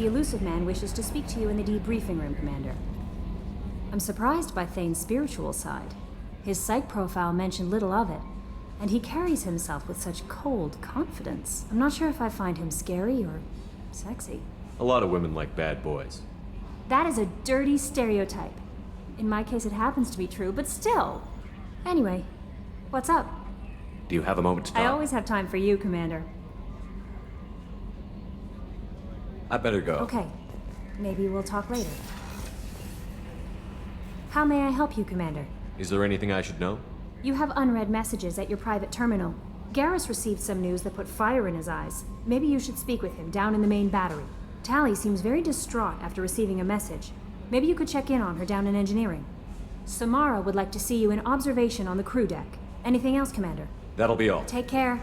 The elusive man wishes to speak to you in the debriefing room, Commander. I'm surprised by Thane's spiritual side. His psych profile mentioned little of it, and he carries himself with such cold confidence. I'm not sure if I find him scary or sexy. A lot of women like bad boys. That is a dirty stereotype. In my case, it happens to be true, but still. Anyway, what's up? Do you have a moment to talk? I always have time for you, Commander. I better go. Okay. Maybe we'll talk later. How may I help you, Commander? Is there anything I should know? You have unread messages at your private terminal. Garrus received some news that put fire in his eyes. Maybe you should speak with him down in the main battery. Tally seems very distraught after receiving a message. Maybe you could check in on her down in engineering. Samara would like to see you in observation on the crew deck. Anything else, Commander? That'll be all. Take care.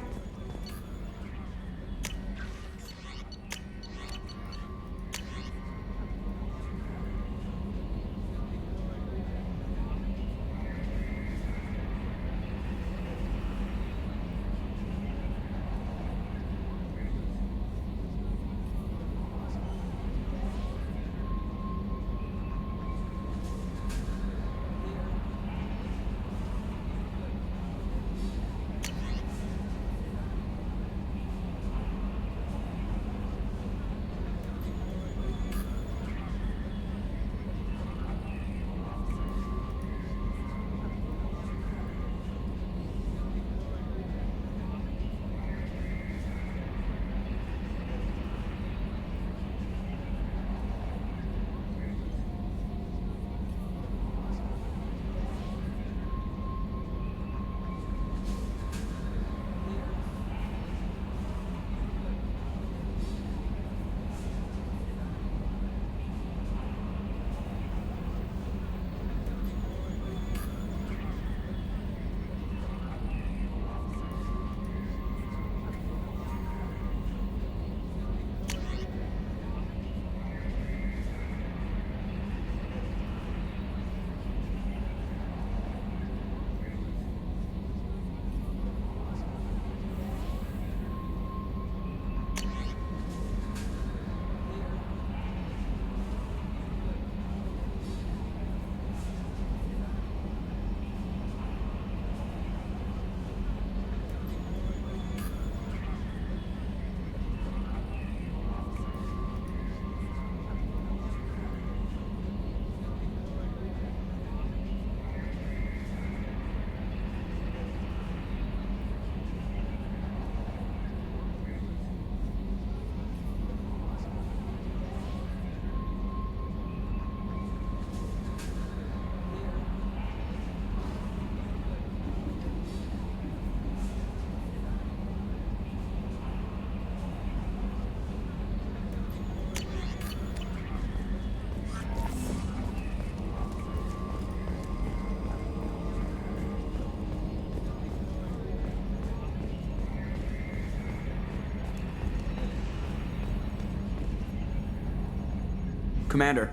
Commander.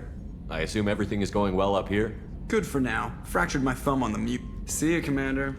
I assume everything is going well up here? Good for now. Fractured my thumb on the mute. See you, Commander.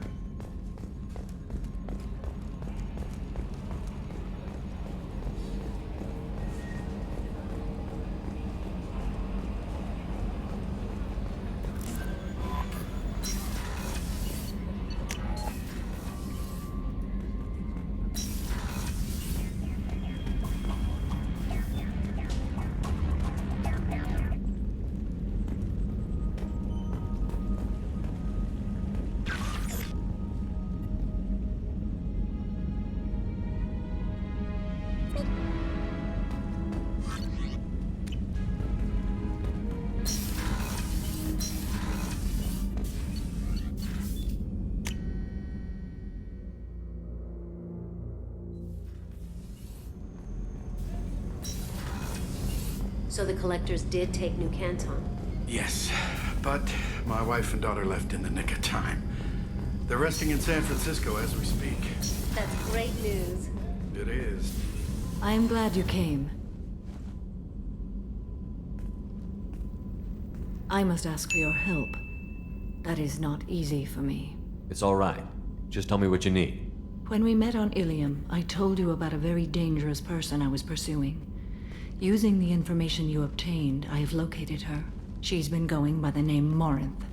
So the collectors did take New Canton? Yes, but my wife and daughter left in the nick of time. They're resting in San Francisco as we speak. That's great news. It is. I am glad you came. I must ask for your help. That is not easy for me. It's all right. Just tell me what you need. When we met on Ilium, I told you about a very dangerous person I was pursuing. Using the information you obtained, I have located her. She's been going by the name Morinth.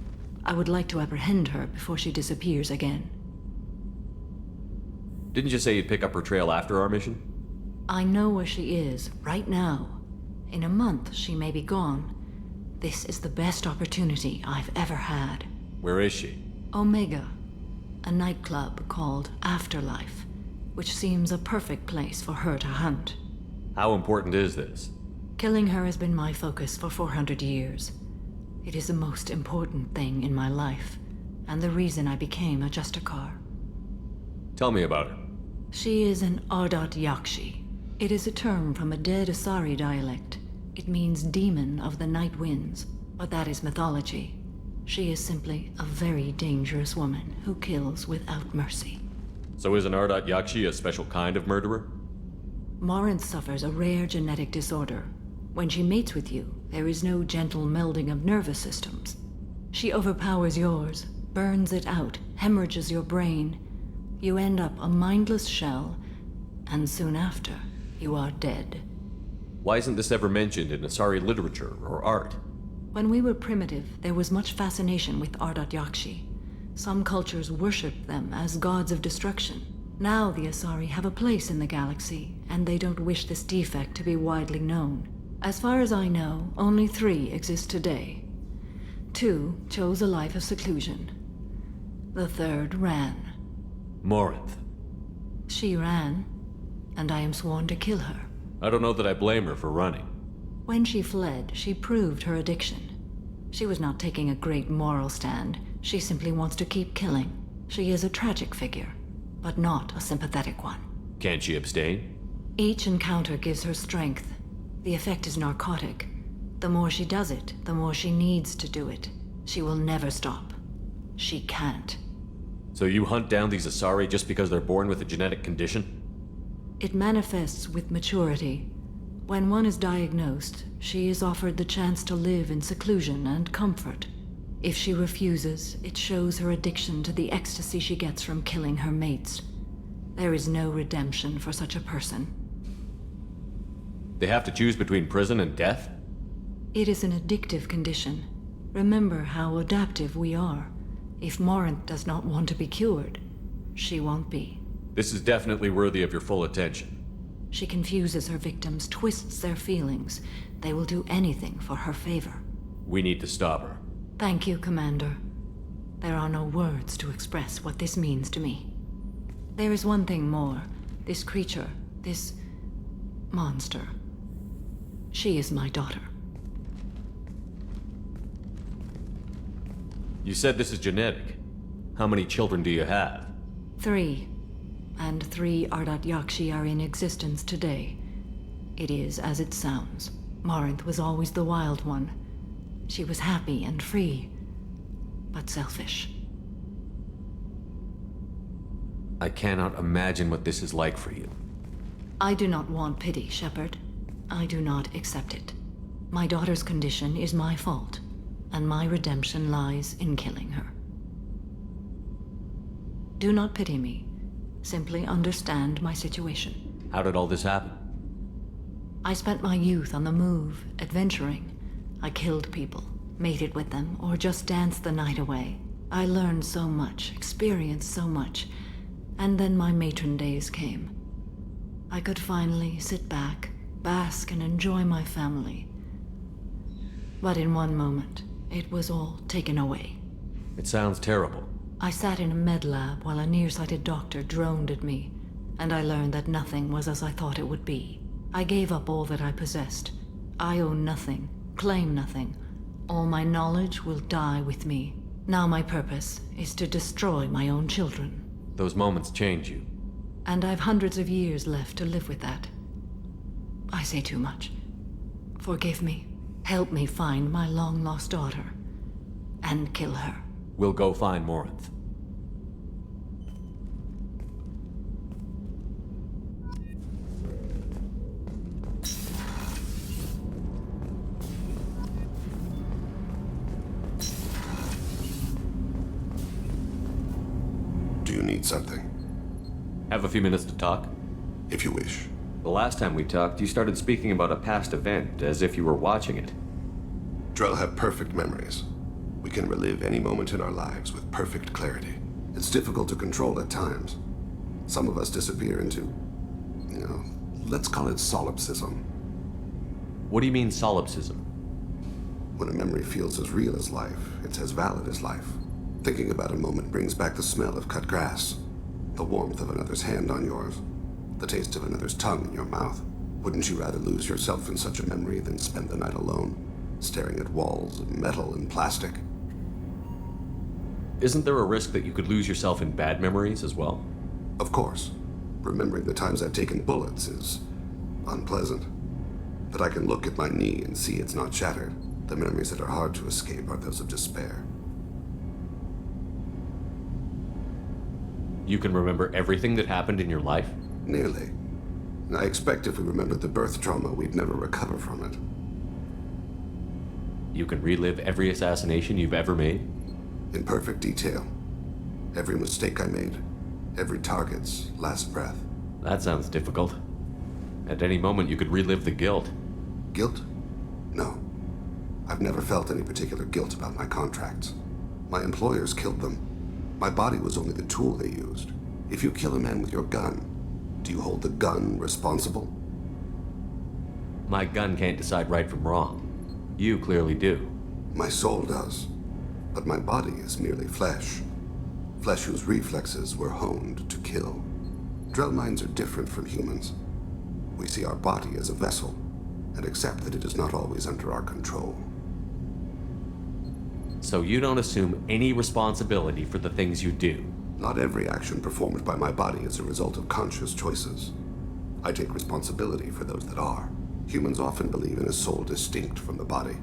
I would like to apprehend her before she disappears again. Didn't you say you'd pick up her trail after our mission? I know where she is, right now. In a month, she may be gone. This is the best opportunity I've ever had. Where is she? Omega, a nightclub called Afterlife, which seems a perfect place for her to hunt. How important is this? Killing her has been my focus for 400 years. It is the most important thing in my life, and the reason I became a Justicar. Tell me about her. She is an Ardat Yakshi. It is a term from a dead Asari dialect. It means demon of the night winds, but that is mythology. She is simply a very dangerous woman who kills without mercy. So is an Ardat Yakshi a special kind of murderer? Morinth suffers a rare genetic disorder. When she mates with you, there is no gentle melding of nervous systems. She overpowers yours, burns it out, hemorrhages your brain. You end up a mindless shell, and soon after, you are dead. Why isn't this ever mentioned in Asari literature or art? When we were primitive, there was much fascination with Ardat Yakshi. Some cultures worshipped them as gods of destruction. Now the Asari have a place in the galaxy, and they don't wish this defect to be widely known. As far as I know, only 3 exist today. 2 chose a life of seclusion. The 3rd ran. Morinth. She ran, and I am sworn to kill her. I don't know that I blame her for running. When she fled, she proved her addiction. She was not taking a great moral stand. She simply wants to keep killing. She is a tragic figure, but not a sympathetic one. Can't she abstain? Each encounter gives her strength. The effect is narcotic. The more she does it, the more she needs to do it. She will never stop. She can't. So you hunt down these Asari just because they're born with a genetic condition? It manifests with maturity. When one is diagnosed, she is offered the chance to live in seclusion and comfort. If she refuses, it shows her addiction to the ecstasy she gets from killing her mates. There is no redemption for such a person. They have to choose between prison and death? It is an addictive condition. Remember how adaptive we are. If Morinth does not want to be cured, she won't be. This is definitely worthy of your full attention. She confuses her victims, twists their feelings. They will do anything for her favor. We need to stop her. Thank you, Commander. There are no words to express what this means to me. There is one thing more. This creature, this monster. She is my daughter. You said this is genetic. How many children do you have? 3. And 3 Ardat Yakshi are in existence today. It is as it sounds. Morinth was always the wild one. She was happy and free, but selfish. I cannot imagine what this is like for you. I do not want pity, Shepard. I do not accept it. My daughter's condition is my fault, and my redemption lies in killing her. Do not pity me. Simply understand my situation. How did all this happen? I spent my youth on the move, adventuring. I killed people, mated with them, or just danced the night away. I learned so much, experienced so much, and then my matron days came. I could finally sit back, bask, and enjoy my family. But in one moment, it was all taken away. It sounds terrible. I sat in a med lab while a nearsighted doctor droned at me, and I learned that nothing was as I thought it would be. I gave up all that I possessed. I own nothing, claim nothing. All my knowledge will die with me. Now my purpose is to destroy my own children. Those moments change you. And I've hundreds of years left to live with that. I say too much. Forgive me. Help me find my long-lost daughter. And kill her. We'll go find Morinth. Do you need something? Have a few minutes to talk? If you wish. The last time we talked, you started speaking about a past event, as if you were watching it. Drell have perfect memories. We can relive any moment in our lives with perfect clarity. It's difficult to control at times. Some of us disappear into, let's call it solipsism. What do you mean, solipsism? When a memory feels as real as life, it's as valid as life. Thinking about a moment brings back the smell of cut grass, the warmth of another's hand on yours, the taste of another's tongue in your mouth. Wouldn't you rather lose yourself in such a memory than spend the night alone, staring at walls of metal and plastic? Isn't there a risk that you could lose yourself in bad memories as well? Of course. Remembering the times I've taken bullets is unpleasant. But I can look at my knee and see it's not shattered. The memories that are hard to escape are those of despair. You can remember everything that happened in your life? Nearly. I expect if we remembered the birth trauma, we'd never recover from it. You can relive every assassination you've ever made? In perfect detail. Every mistake I made. Every target's last breath. That sounds difficult. At any moment, you could relive the guilt. Guilt? No. I've never felt any particular guilt about my contracts. My employers killed them. My body was only the tool they used. If you kill a man with your gun, do you hold the gun responsible? My gun can't decide right from wrong. You clearly do. My soul does. But my body is merely flesh. Flesh whose reflexes were honed to kill. Drell minds are different from humans. We see our body as a vessel, and accept that it is not always under our control. So you don't assume any responsibility for the things you do? Not every action performed by my body is a result of conscious choices. I take responsibility for those that are. Humans often believe in a soul distinct from the body.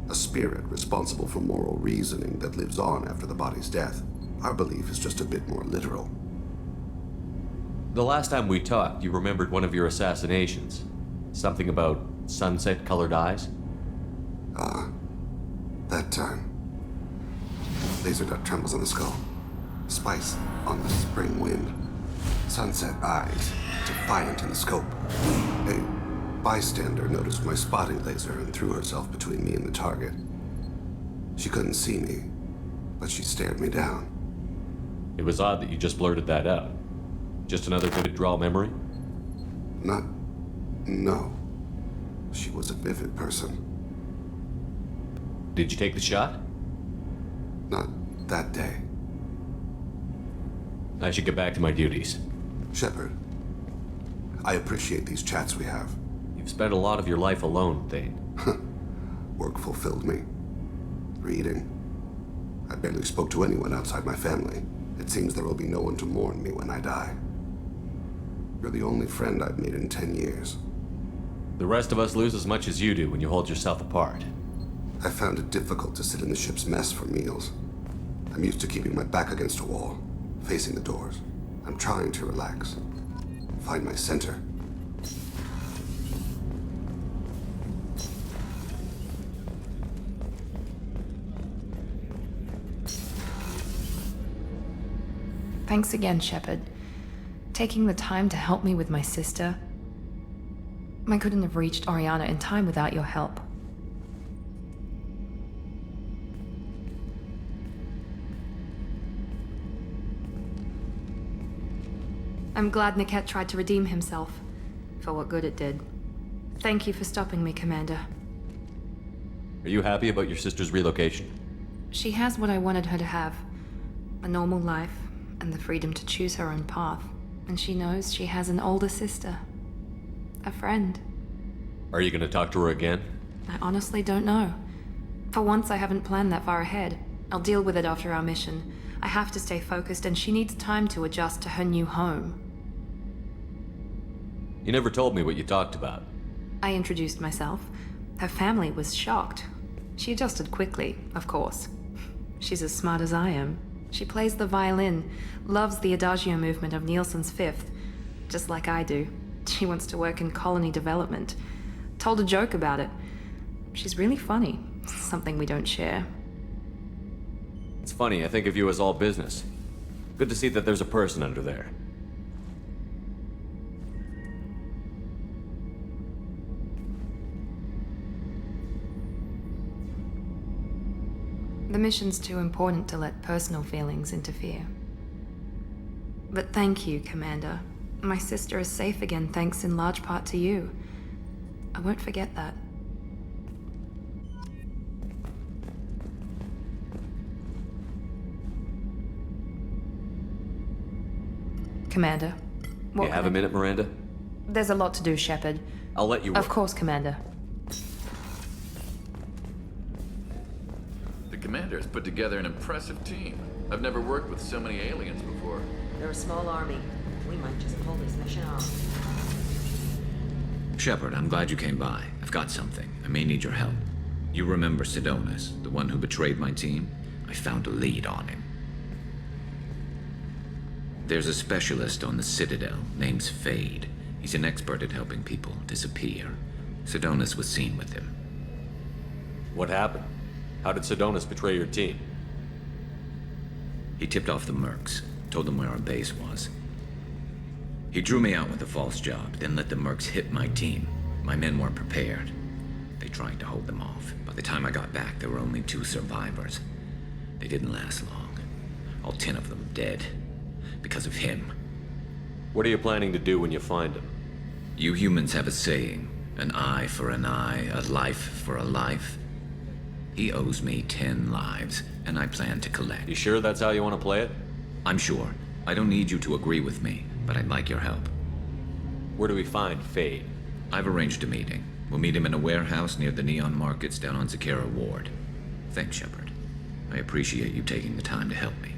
A spirit responsible for moral reasoning that lives on after the body's death. Our belief is just a bit more literal. The last time we talked, you remembered one of your assassinations. Something about sunset-colored eyes? That time. Laser dot trembles on the skull. Spice on the spring wind. Sunset eyes, defiant in the scope. A bystander noticed my spotting laser and threw herself between me and the target. She couldn't see me, but she stared me down. It was odd that you just blurted that out. Just another vivid draw memory? No. She was a vivid person. Did you take the shot? Not that day. I should get back to my duties. Shepard, I appreciate these chats we have. You've spent a lot of your life alone, Thane. Work fulfilled me. Reading. I barely spoke to anyone outside my family. It seems there will be no one to mourn me when I die. You're the only friend I've made in 10 years. The rest of us lose as much as you do when you hold yourself apart. I found it difficult to sit in the ship's mess for meals. I'm used to keeping my back against a wall, facing the doors. I'm trying to relax. Find my center. Thanks again, Shepard. Taking the time to help me with my sister. I couldn't have reached Oriana in time without your help. I'm glad Niket tried to redeem himself, for what good it did. Thank you for stopping me, Commander. Are you happy about your sister's relocation? She has what I wanted her to have. A normal life, and the freedom to choose her own path. And she knows she has an older sister. A friend. Are you gonna talk to her again? I honestly don't know. For once, I haven't planned that far ahead. I'll deal with it after our mission. I have to stay focused, and she needs time to adjust to her new home. You never told me what you talked about. I introduced myself. Her family was shocked. She adjusted quickly, of course. She's as smart as I am. She plays the violin, loves the adagio movement of Nielsen's Fifth, just like I do. She wants to work in colony development. Told a joke about it. She's really funny, something we don't share. It's funny, I think of you as all business. Good to see that there's a person under there. The mission's too important to let personal feelings interfere. But thank you, Commander. My sister is safe again thanks in large part to you. I won't forget that. Commander, what You have a minute, Miranda? There's a lot to do, Shepard. I'll let you Of course, Commander. The Commander has put together an impressive team. I've never worked with so many aliens before. They're a small army. We might just pull this mission off. Shepard, I'm glad you came by. I've got something. I may need your help. You remember Sidonis, the one who betrayed my team? I found a lead on him. There's a specialist on the Citadel, name's Fade. He's an expert at helping people disappear. Sidonis was seen with him. What happened? How did Sidonis betray your team? He tipped off the mercs, told them where our base was. He drew me out with a false job, then let the mercs hit my team. My men weren't prepared. They tried to hold them off. By the time I got back, there were only 2 survivors. They didn't last long. All 10 of them dead. Because of him. What are you planning to do when you find him? You humans have a saying, an eye for an eye, a life for a life. He owes me 10 lives, and I plan to collect. You sure that's how you want to play it? I'm sure. I don't need you to agree with me, but I'd like your help. Where do we find Fade? I've arranged a meeting. We'll meet him in a warehouse near the Neon Markets down on Zakera Ward. Thanks, Shepard. I appreciate you taking the time to help me.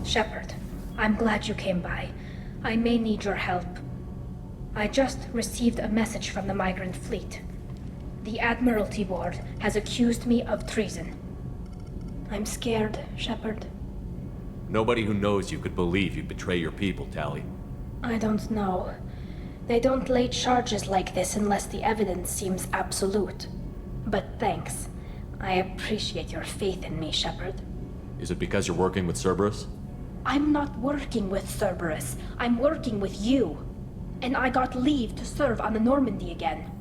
Shepard, I'm glad you came by. I may need your help. I just received a message from the migrant fleet. The Admiralty Board has accused me of treason. I'm scared, Shepard. Nobody who knows you could believe you'd betray your people, Tali. I don't know. They don't lay charges like this unless the evidence seems absolute. But thanks. I appreciate your faith in me, Shepard. Is it because you're working with Cerberus? I'm not working with Cerberus. I'm working with you. And I got leave to serve on the Normandy again.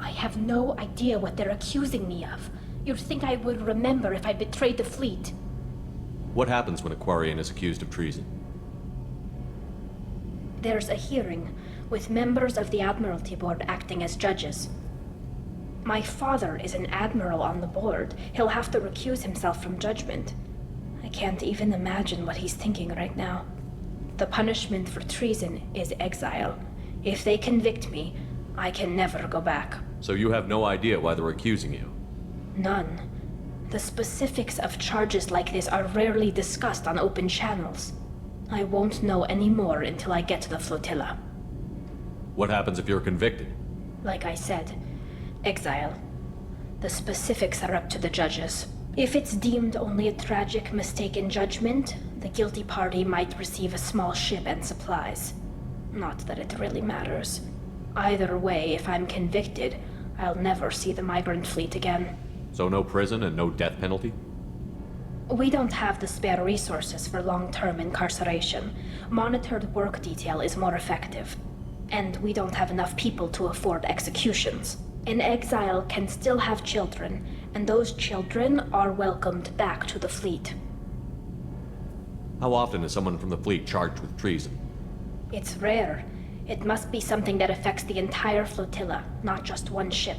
I have no idea what they're accusing me of. You'd think I would remember if I betrayed the fleet. What happens when a Quarian is accused of treason? There's a hearing, with members of the Admiralty Board acting as judges. My father is an admiral on the board. He'll have to recuse himself from judgment. I can't even imagine what he's thinking right now. The punishment for treason is exile. If they convict me, I can never go back. So you have no idea why they're accusing you? None. The specifics of charges like this are rarely discussed on open channels. I won't know any more until I get to the flotilla. What happens if you're convicted? Like I said, exile. The specifics are up to the judges. If it's deemed only a tragic mistake in judgment, the guilty party might receive a small ship and supplies. Not that it really matters. Either way, if I'm convicted, I'll never see the migrant fleet again. So no prison and no death penalty? We don't have the spare resources for long-term incarceration. Monitored work detail is more effective. And we don't have enough people to afford executions. An exile can still have children, and those children are welcomed back to the fleet. How often is someone from the fleet charged with treason? It's rare. It must be something that affects the entire flotilla, not just one ship.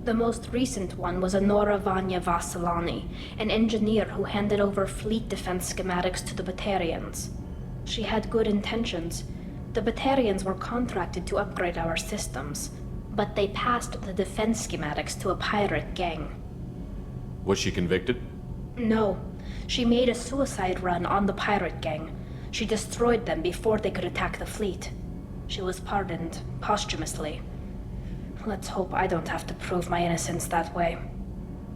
The most recent one was Anora Vanya Vassilani, an engineer who handed over fleet defense schematics to the Batarians. She had good intentions. The Batarians were contracted to upgrade our systems, but they passed the defense schematics to a pirate gang. Was she convicted? No. She made a suicide run on the pirate gang. She destroyed them before they could attack the fleet. She was pardoned posthumously. Let's hope I don't have to prove my innocence that way.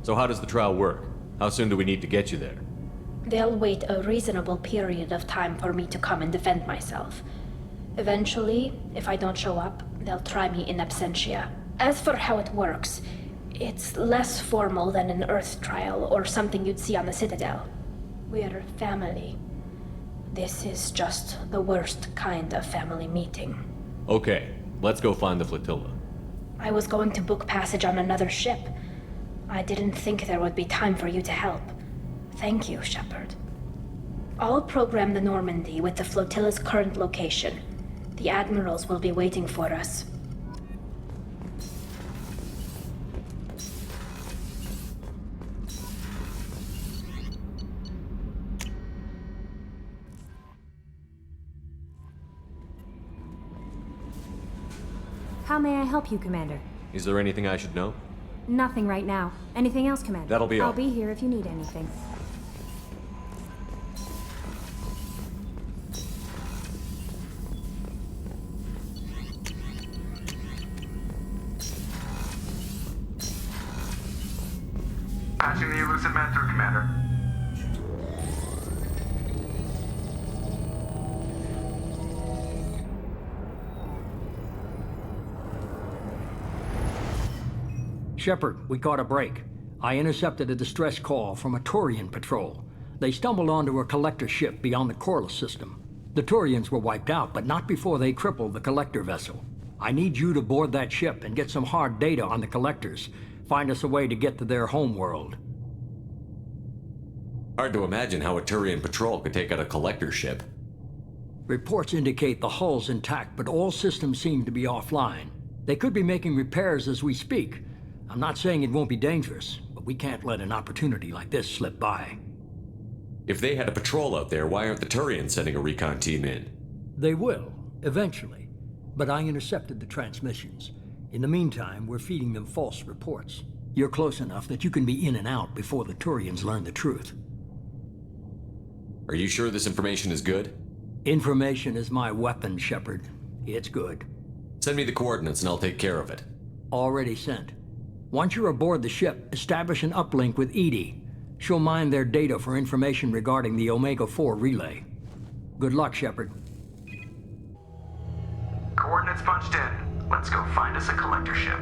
So how does the trial work? How soon do we need to get you there? They'll wait a reasonable period of time for me to come and defend myself. Eventually, if I don't show up, they'll try me in absentia. As for how it works, it's less formal than an Earth trial or something you'd see on the Citadel. We're family. This is just the worst kind of family meeting. Okay, let's go find the flotilla. I was going to book passage on another ship. I didn't think there would be time for you to help. Thank you, Shepard. I'll program the Normandy with the flotilla's current location. The admirals will be waiting for us. How may I help you, Commander? Is there anything I should know? Nothing right now. Anything else, Commander? That'll be all. I'll be here if you need anything. Patching the elusive man through, Commander. Shepard, we caught a break. I intercepted a distress call from a Turian patrol. They stumbled onto a collector ship beyond the Corliss system. The Turians were wiped out, but not before they crippled the collector vessel. I need you to board that ship and get some hard data on the collectors. Find us a way to get to their homeworld. Hard to imagine how a Turian patrol could take out a collector ship. Reports indicate the hull's intact, but all systems seem to be offline. They could be making repairs as we speak. I'm not saying it won't be dangerous, but we can't let an opportunity like this slip by. If they had a patrol out there, why aren't the Turians sending a recon team in? They will, eventually. But I intercepted the transmissions. In the meantime, we're feeding them false reports. You're close enough that you can be in and out before the Turians learn the truth. Are you sure this information is good? Information is my weapon, Shepard. It's good. Send me the coordinates and I'll take care of it. Already sent. Once you're aboard the ship, establish an uplink with Edie. She'll mine their data for information regarding the Omega-4 relay. Good luck, Shepard. Coordinates punched in. Let's go find us a collector ship.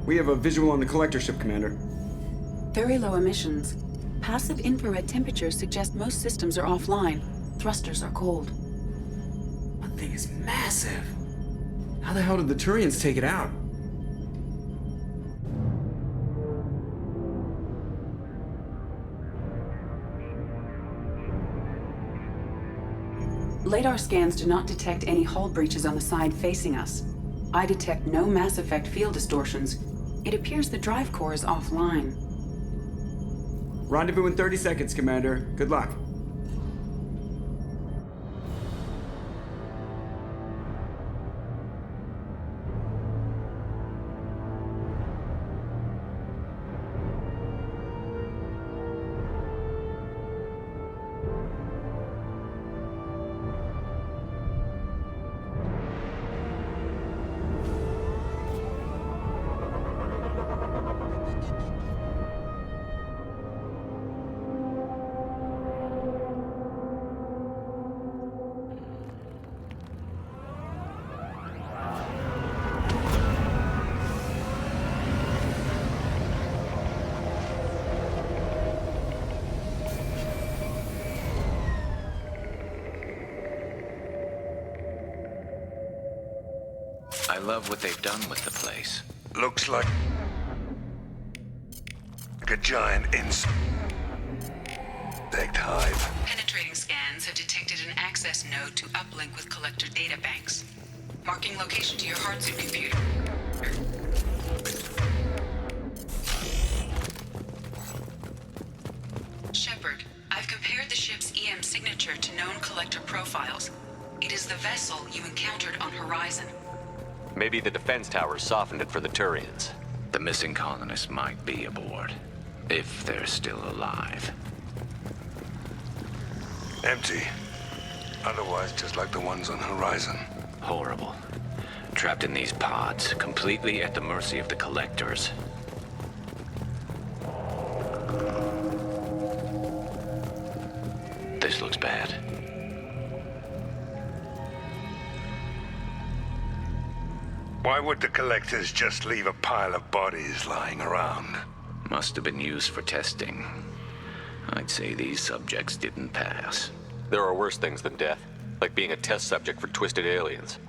We have a visual on the collector ship, Commander. Very low emissions. Passive infrared temperatures suggest most systems are offline. Thrusters are cold. That thing is massive. How the hell did the Turians take it out? Radar scans do not detect any hull breaches on the side facing us. I detect no mass effect field distortions. It appears the drive core is offline. Rendezvous in 30 seconds, Commander. Good luck. I love what they've done with the place. Looks like A giant insect hive. Penetrating scans have detected an access node to uplink with collector databanks. Marking location to your hardsuit computer. Shepard, I've compared the ship's EM signature to known collector profiles. It is the vessel you encountered on Horizon. Maybe the defense towers softened it for the Turians. The missing colonists might be aboard, if they're still alive. Empty. Otherwise, just like the ones on Horizon. Horrible. Trapped in these pods, completely at the mercy of the collectors. This looks bad. Why would the collectors just leave a pile of bodies lying around? Must have been used for testing. I'd say these subjects didn't pass. There are worse things than death, like being a test subject for twisted aliens.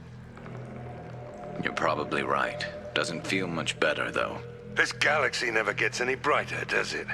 You're probably right. Doesn't feel much better, though. This galaxy never gets any brighter, does it?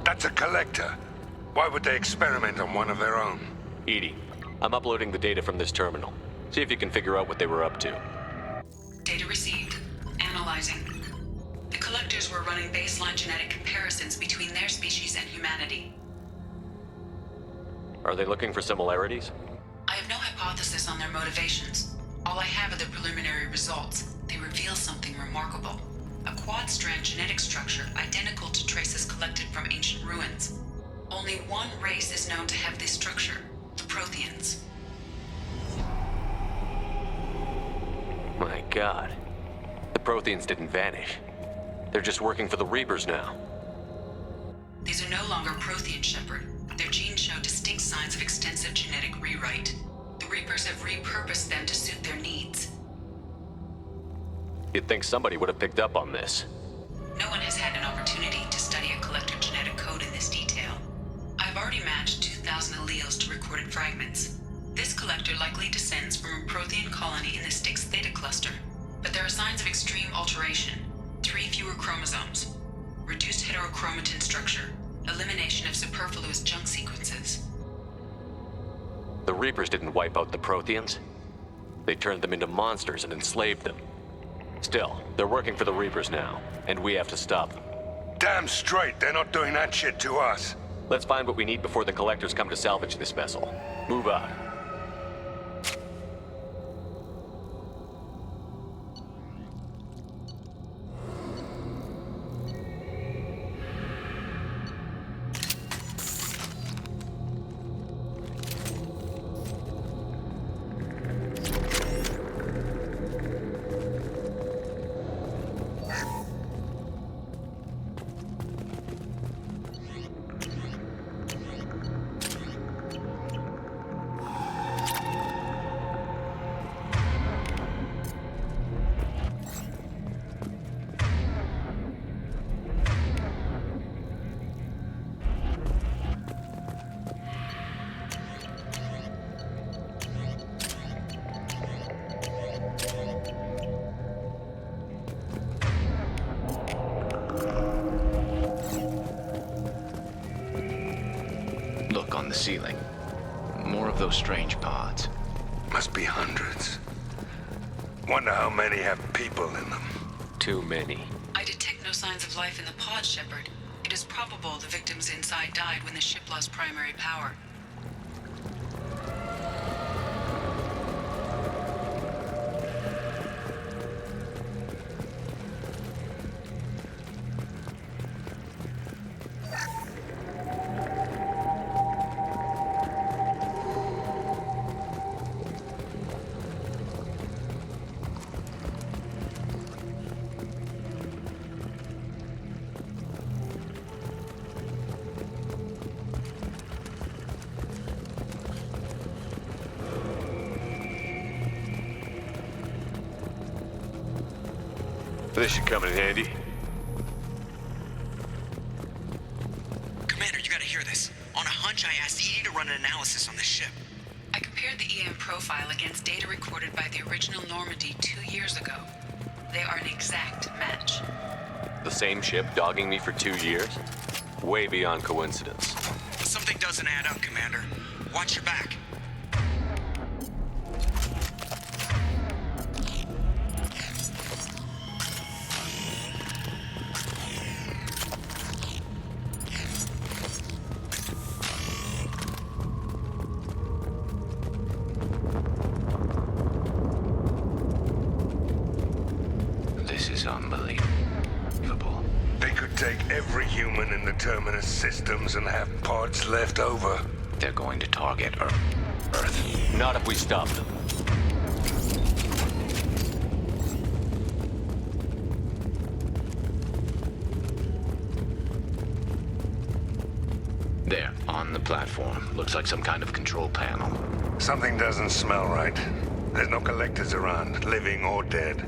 That's a collector. Why would they experiment on one of their own? Edie, I'm uploading the data from this terminal. See if you can figure out what they were up to. Data received. Analyzing. The collectors were running baseline genetic comparisons between their species and humanity. Are they looking for similarities? I have no hypothesis on their motivations. All I have are the preliminary results. They reveal something remarkable. A quad-strand genetic structure identical to traces collected from ancient ruins. Only one race is known to have this structure, the Protheans. My God. The Protheans didn't vanish. They're just working for the Reapers now. These are no longer Prothean, Shepard. Their genes show distinct signs of extensive genetic rewrite. The Reapers have repurposed them to suit their needs. You'd think somebody would have picked up on this. No one has had an opportunity to study a collector genetic code in this detail. I've already matched 2,000 alleles to recorded fragments. This collector likely descends from a Prothean colony in the Styx Theta cluster, but there are signs of extreme alteration. 3 fewer chromosomes, reduced heterochromatin structure, elimination of superfluous junk sequences. The Reapers didn't wipe out the Protheans. They turned them into monsters and enslaved them. Still, they're working for the Reapers now, and we have to stop them. Damn straight, they're not doing that shit to us. Let's find what we need before the collectors come to salvage this vessel. Move on. On the ceiling. More of those strange pods. Must be hundreds. Wonder how many have people in them. Too many. I detect no signs of life in the pod, Shepard. It is probable the victims inside died when the ship lost primary power. This should come in handy. Commander, you gotta hear this. On a hunch, I asked Edie to run an analysis on this ship. I compared the EM profile against data recorded by the original Normandy 2 years ago. They are an exact match. The same ship dogging me for 2 years? Way beyond coincidence. Something doesn't add up, Commander. Watch your back. This is unbelievable. They could take every human in the Terminus systems and have parts left over. They're going to target Earth. Not if we stop them. There, on the platform. Looks like some kind of control panel. Something doesn't smell right. There's no collectors around, living or dead.